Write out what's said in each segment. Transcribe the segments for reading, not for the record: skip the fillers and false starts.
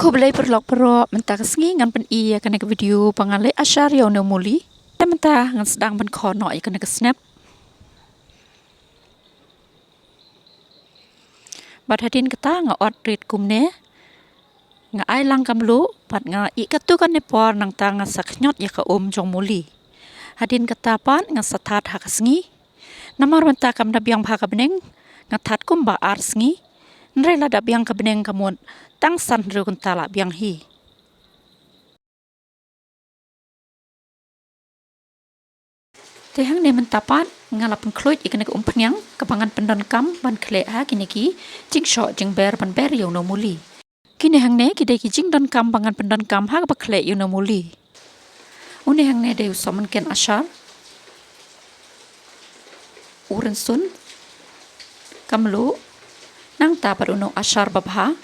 Kublai perlok perok mentah kesengi ngan pen iya kena ke video pangalai asyar yau no muli. Dan mentah ngan sedang pen kono iya kena ke snap. Bat hadin kata nga ot rit kumne. Nga ai lang kamlu pat nga i katu kan nepor nang ta nga saknyot ya ka jong muli. Hadin kata pat nga satat ha kesengi. Namar mentah kam dabiang bha ka beneng nga tat kum ba ar sengi. Nrela dabiang ka beneng kamun tang san rukun tala biang hi. Tehang ne mentapat ngalapan kloit ikan ke umpanyang kebangan pendon kam ban kle ha kini ki jing shot jing ber ban ber yo no muli. Kini hang ne kidai ki jing don kam bangan pendon kam ha ba kle yo no muli. Une hang ne de usoman ken asyar. Uren sun kamlu nang ta paruno asyar babha.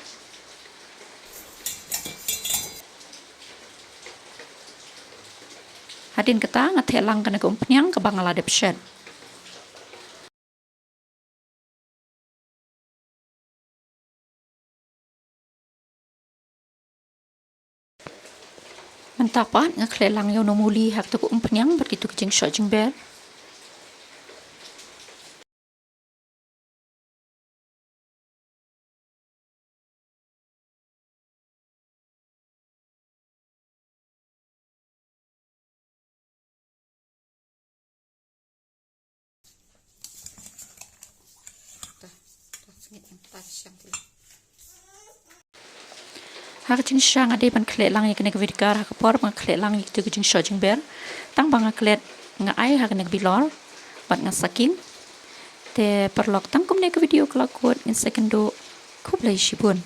Hadin kata ngathelang kana kumpnyang ke bangala depshen. Mentapat ngaklelang yo no muli hak tu kumpnyang begitu kejing shot jing ber. Hak jing syang ade ban kle lang ikne kvidkar hak por ban kle lang ik tu jing shot jing ber tang bang klet nga ai hak nek bilor bat nga sakin te perlok tang kumne ke video kelakut in second do kublai shibun.